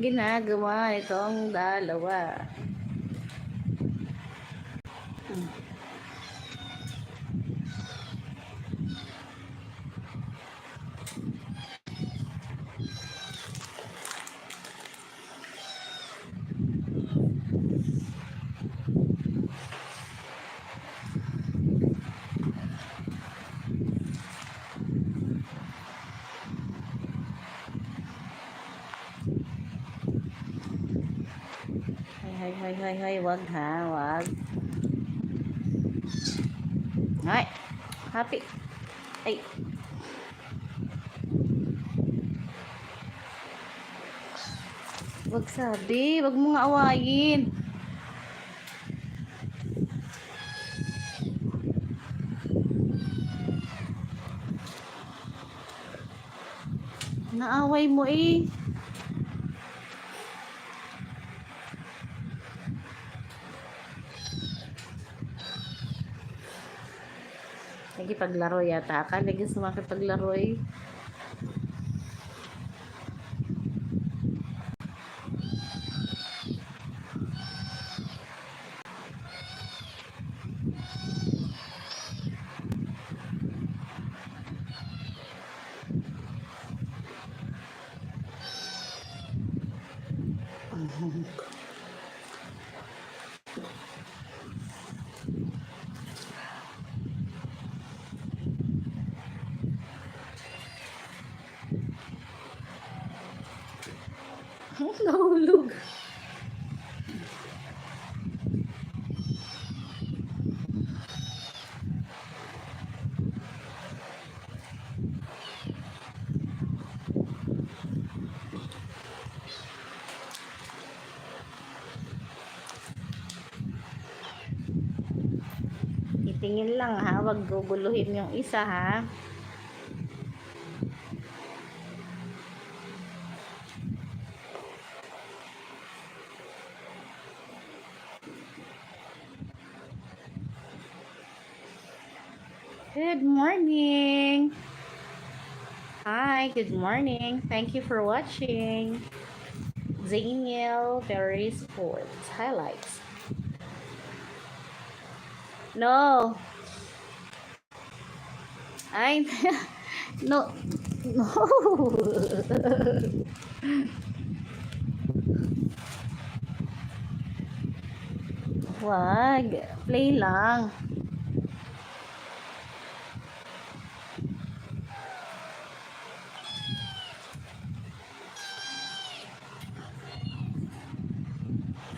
ginagawa itong dalawa? Hoy, wag ha, wag. Ay, happy. Ay. Wag sabi, wag mo nga awayin. Naaway mo eh. Nagipaglaro yata ka. Lagi sumakipaglaro eh. Nahulog. Itingin lang ha, wag guguluhin yung isa ha. Good morning. Hi, good morning. Thank you for watching. Daniel Berry Sports Highlights. No. I no. No. Wag. Play lang.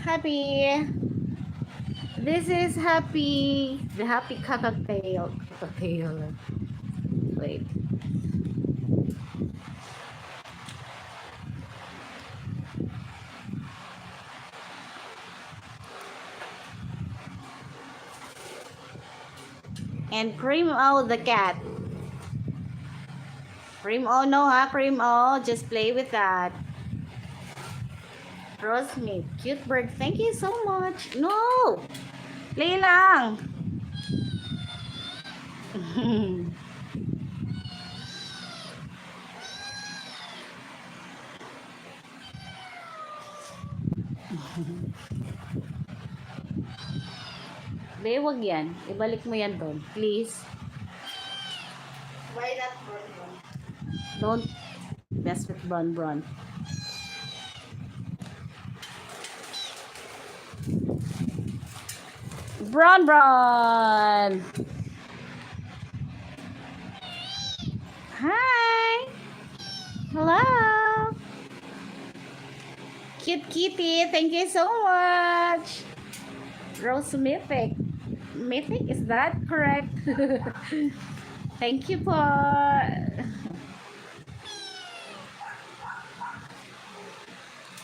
Happy. This is Happy. The Happy Cocktail. Wait. And Cream O the cat. Cream O, no ha, Cream O. Just play with that. Rosemary, cute bird. Thank you so much. No! Play lang. Be, wag yan. Ibalik mo yan doon. Please. Why not Bron? Don't mess with Bron. Bron. Hi. Hello. Cute kitty. Thank you so much. Rose Mythic. Mythic, is that correct? Thank you po.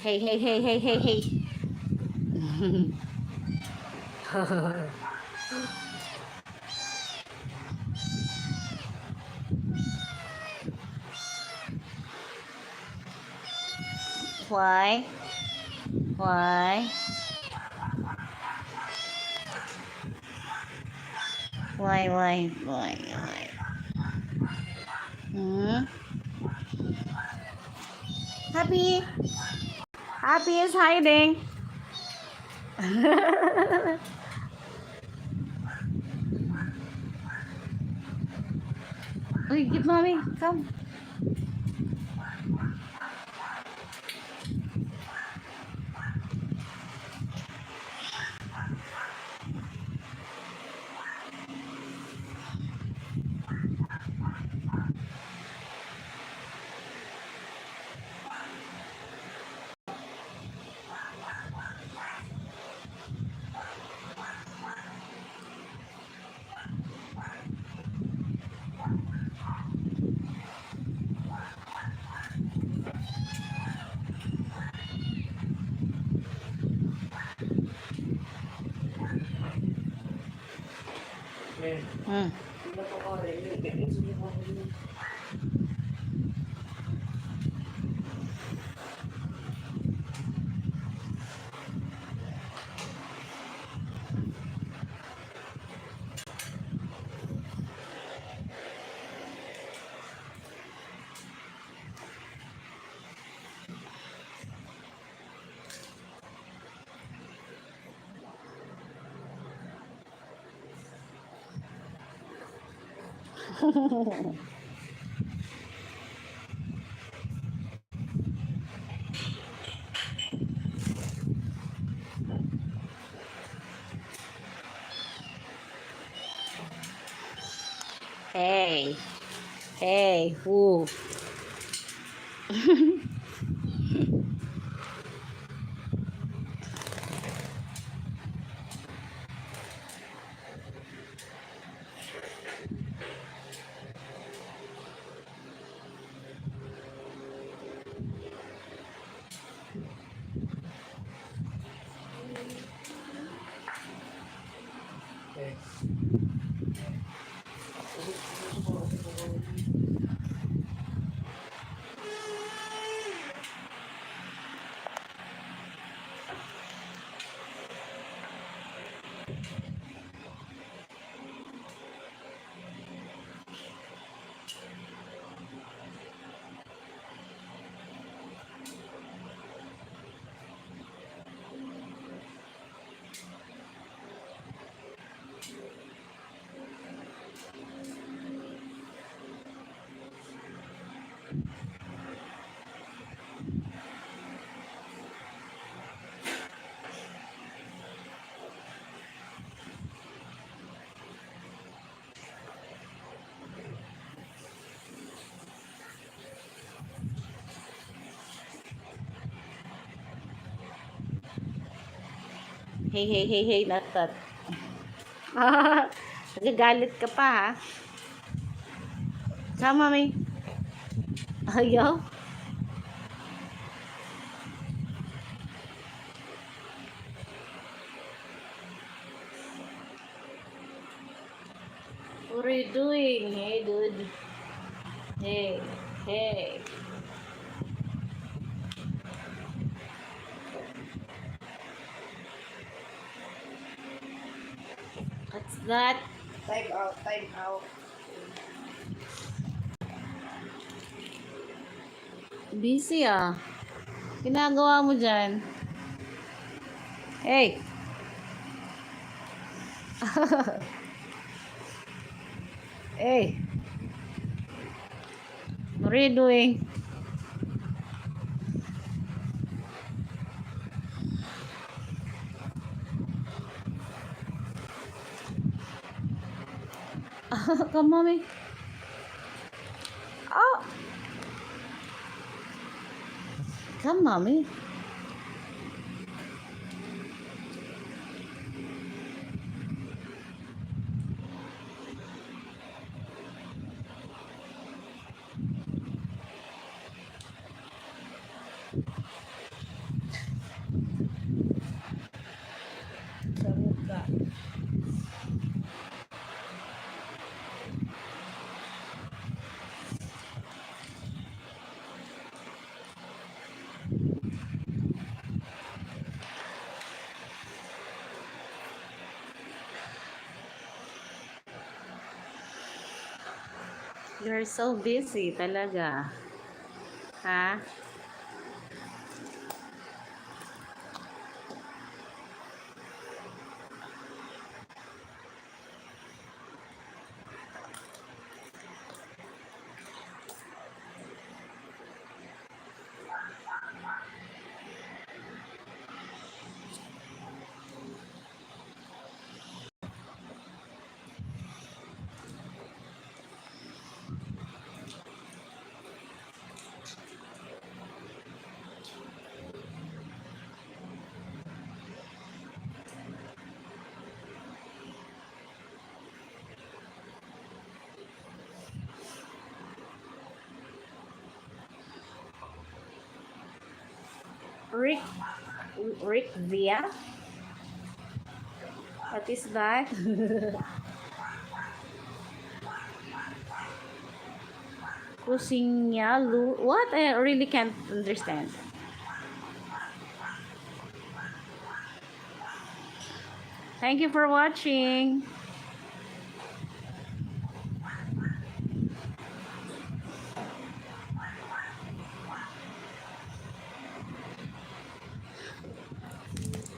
Hey. Why? Happy? Appy is hiding. Uy, give mommy. Come. Hmm. Hey. Hey. Who? Hey, hey, hey, hey, not that. Nagagalit ka pa, ha? Come, mommy. Ayaw? What are you doing? Hey, dude. Hey, hey. What's that? Time out, time out. Busy, ah. Ginagawa mo dyan? Hey. Hey. What are you doing? Come, mommy. Oh. Come, mommy. Samot ka. You're so busy talaga. Ha? Rick, Rick Via? What is that? Kusinya Lu. What? I really can't understand. Thank you for watching.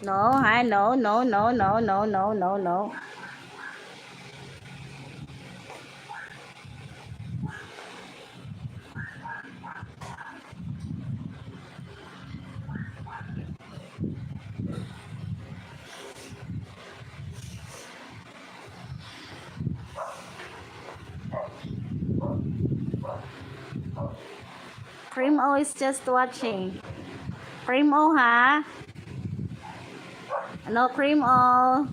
No, ha? No, no, no, no, no, no, no, no. Cream O is just watching. Cream O, ha? No, Cream O.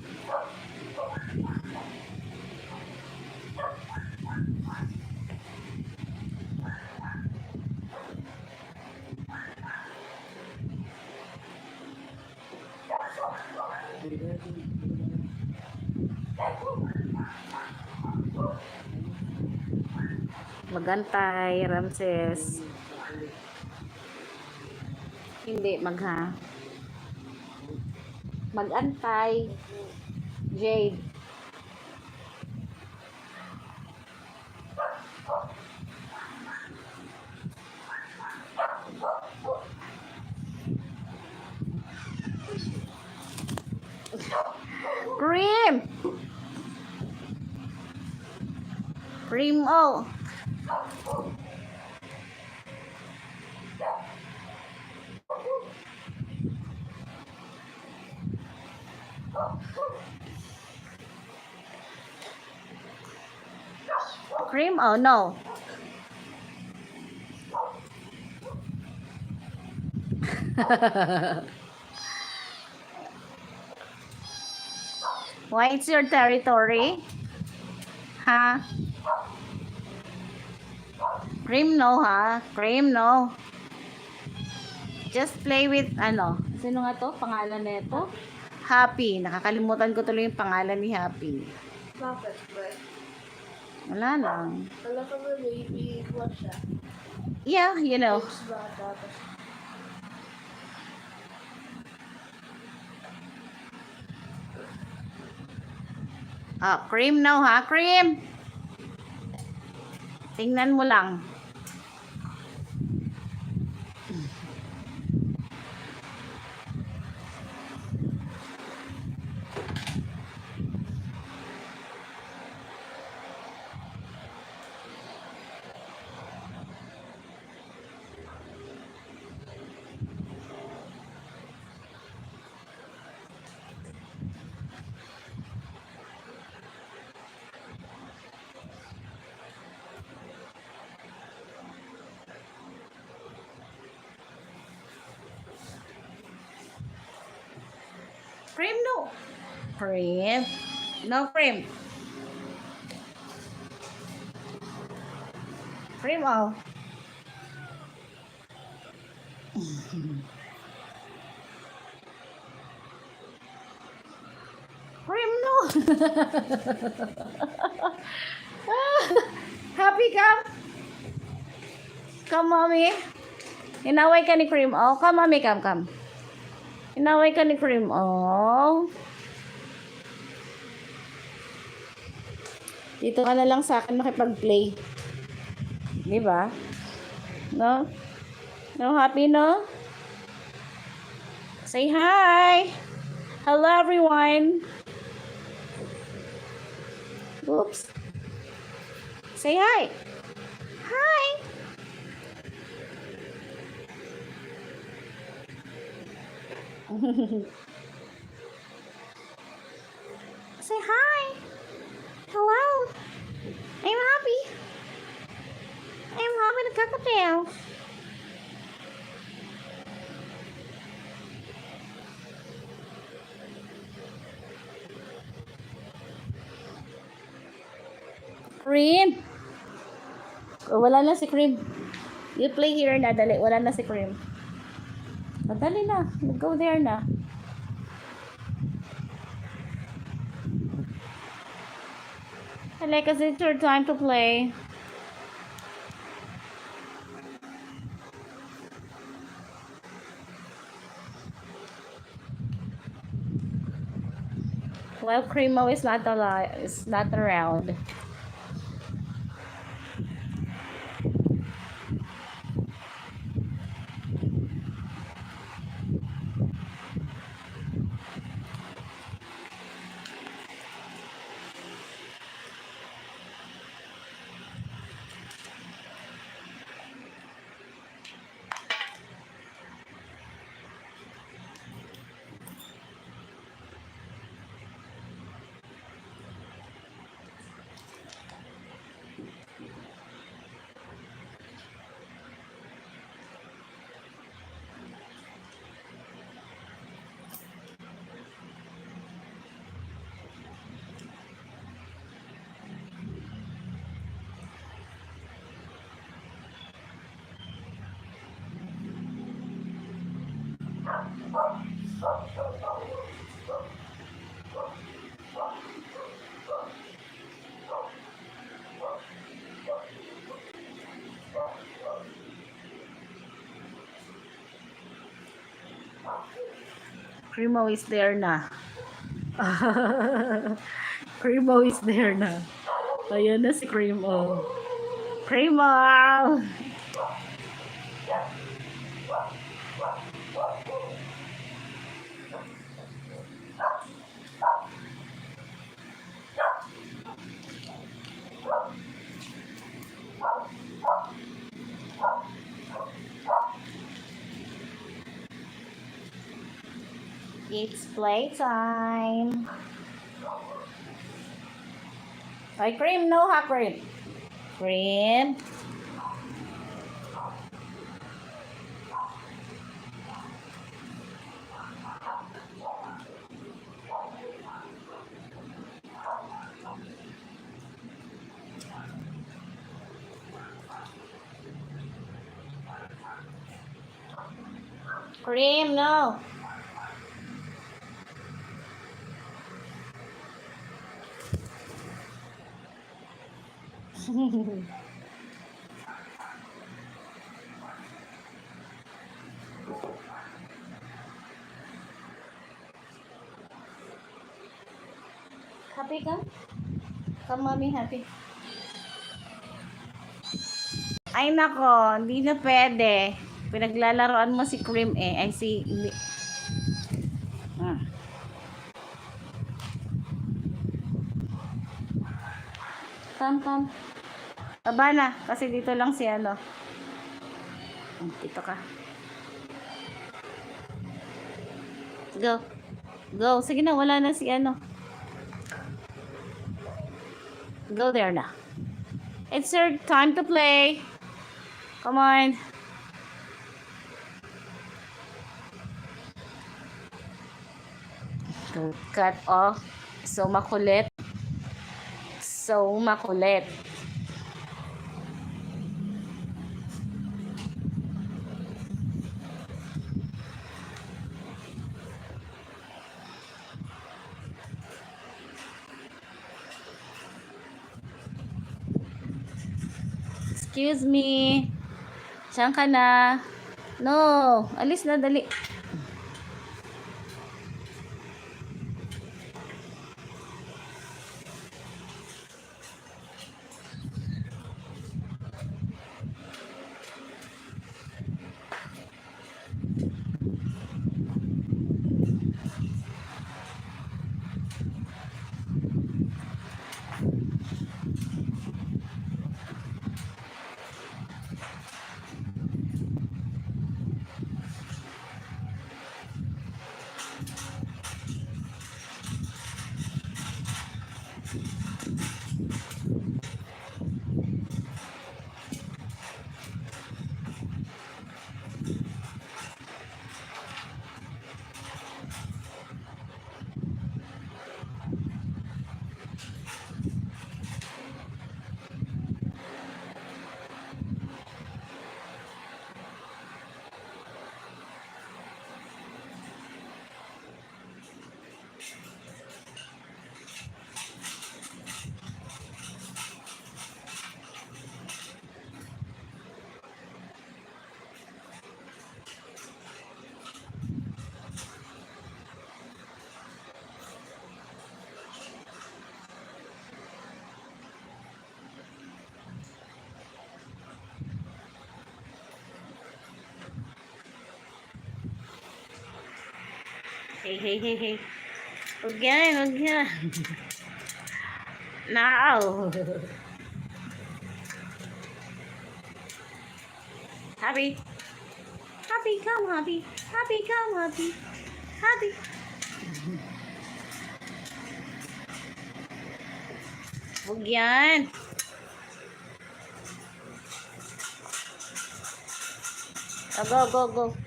Magantay, Ramses. Hindi, magha. Magantay. Jade. Cream! Cream O. Cream O, no. Why it's your territory? Ha? Cream no, ha? Cream no. Just play with, ano? Sino nga to? Pangalan nito? Happy. Nakakalimutan ko tuloy yung pangalan ni Happy. Bakit ba? Wala lang. Wala ka ba baby ko siya? Yeah, you know. Tapos ba tapos? Ah, cream no, ha? Cream! Tingnan mo lang. Cream no. Cream. No cream. Cream oh. Cream no. Happy come. Come mommy. Inaway ka ni Cream oh. Come mommy, come. Inaway ka ni Cream oh. Dito ka na lang sa akin makipag-play. Di ba? No? No, Happy, no? Say hi! Hello, everyone! Oops. Say hi! Hi! Say hi! Hello! I'm Happy! I'm Happy the Cockatiel! Cream! Oh, wala na si Cream. You play here na, dali. Wala na si Cream. Madali na. Go there na. Aleka, it's your time to play. Well, Cremo is not alive. Is not around. Cremo is there na. Cremo is there na. Ayan na si Cremo. Cremo! It's playtime. Ay, Cream, no ha, Cream. Cream. Cream, no. Happy ka? Come, mommy, happy. Ay nako, hindi na pwede. Pinaglalaroan mo si Cream eh. Ay si... Hindi. Come. Baba na, kasi dito lang si ano. Dito ka. Go. Go. Sige na, wala na si ano. Go there na. It's your time to play. Come on. Cut off. So makulit. So makulit. Excuse me. Saan ka na? No. Alis na, dali. Hey. Huwag yan. Now. Happy. Happy, come, happy. Happy, come, happy. Happy. Huwag yan. Go.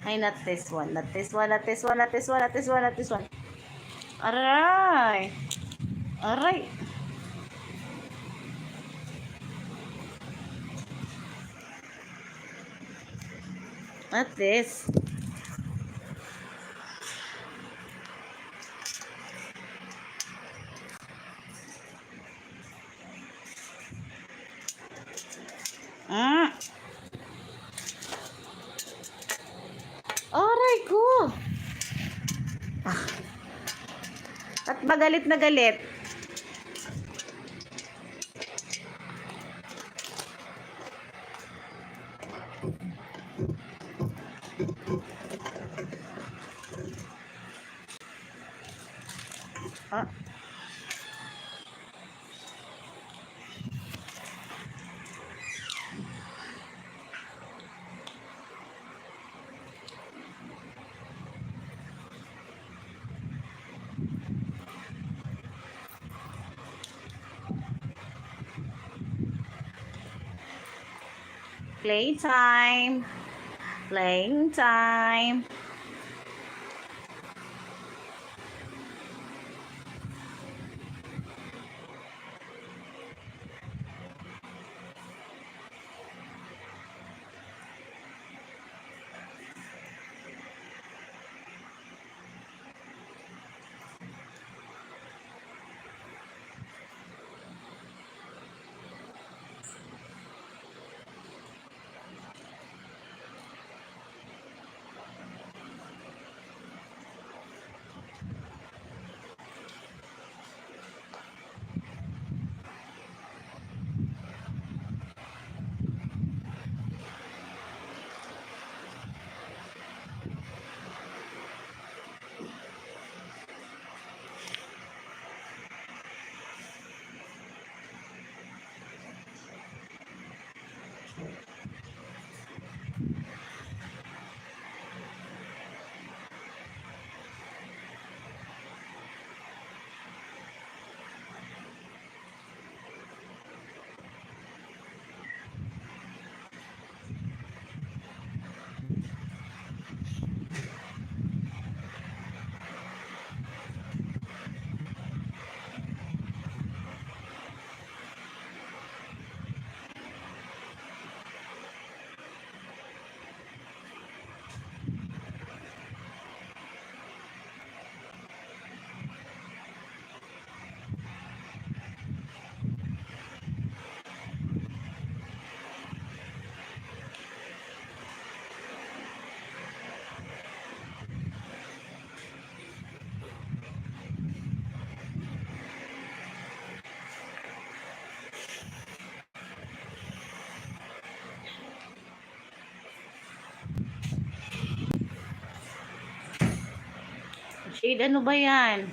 Ay, not this one. Not this one. Aray. Aray. Not this. Mm. Aray ko. At magalit na galit. Ah. Playtime. Playing time. Shade, ano ba yan?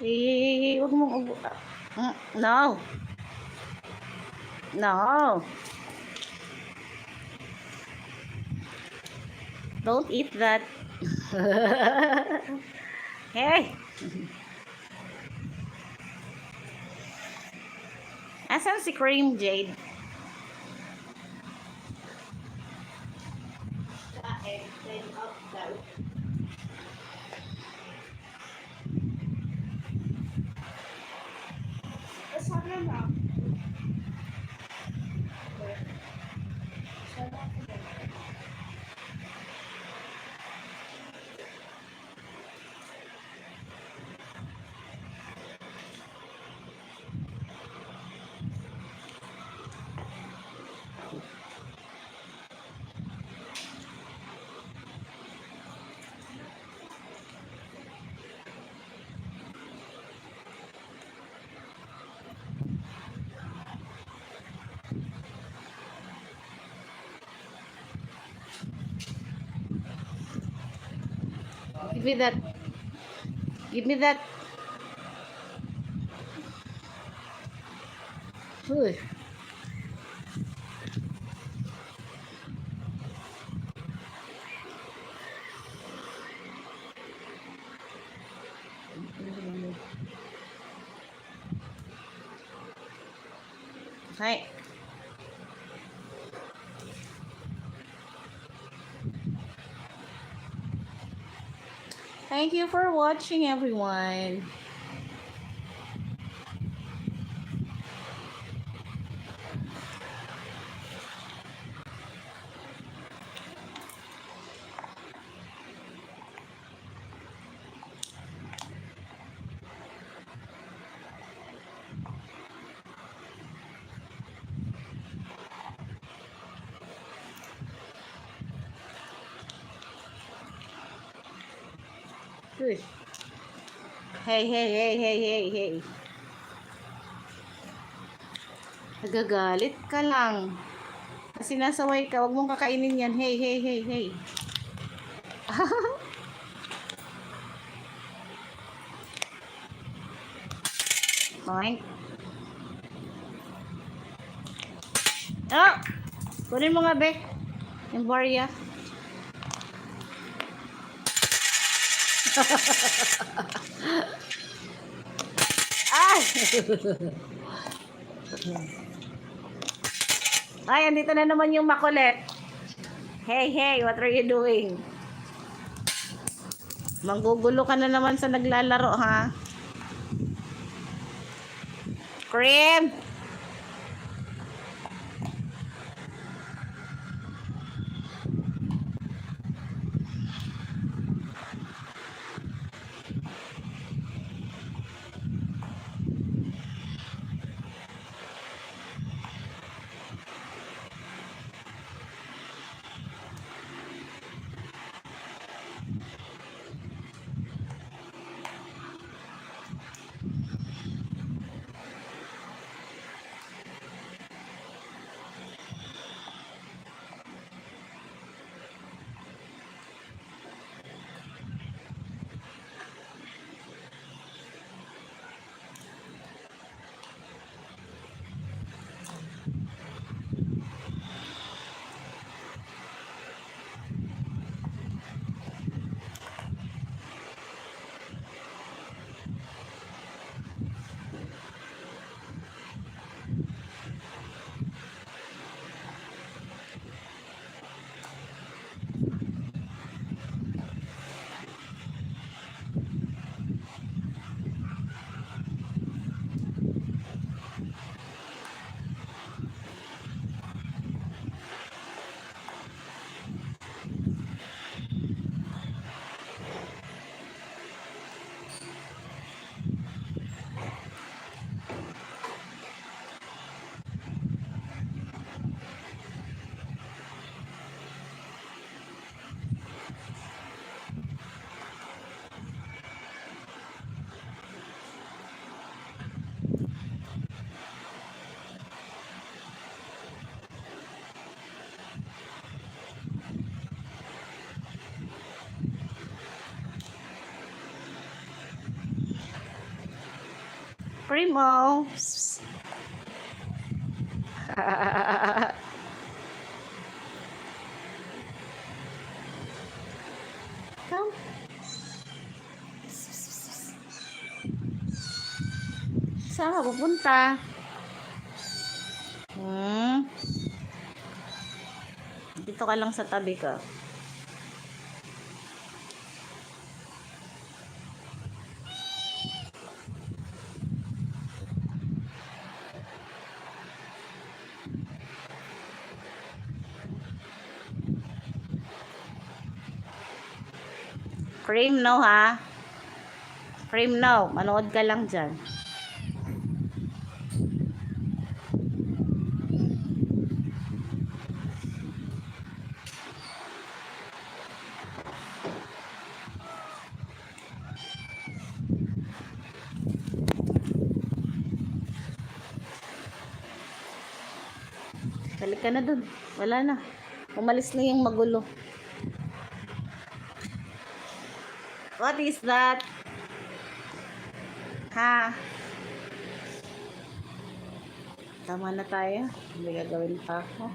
Huwag mo. No. No. Don't eat that. Hey! Asan si Cream Jade? Kain. Then up daw. Sana na. Sana ako na. Give me that. Give me that. Uy. Hi. Thank you for watching, everyone. Uy. Hey, hey, hey, hey, hey, hey. Nagagalit ka lang. Kasi nasaway ka, wag mong kakainin yan. Hey, hey, hey, hey. Oink. Oh! Kunin mo nga, Be. Yung barya. Ay! Ay, andito na naman yung makulit. Hey, hey, what are you doing? Manggugulo ka na naman sa naglalaro, ha? Cream! Primo. Come. Saan ka pupunta? Hmm? Dito ka lang sa tabi ko. Frame no ha? Frame no. Manood ka lang dyan. Balik ka na dun. Wala na. Umalis na yung magulo. What is that? Ha? Tama na tayo. May gagawin pa ako.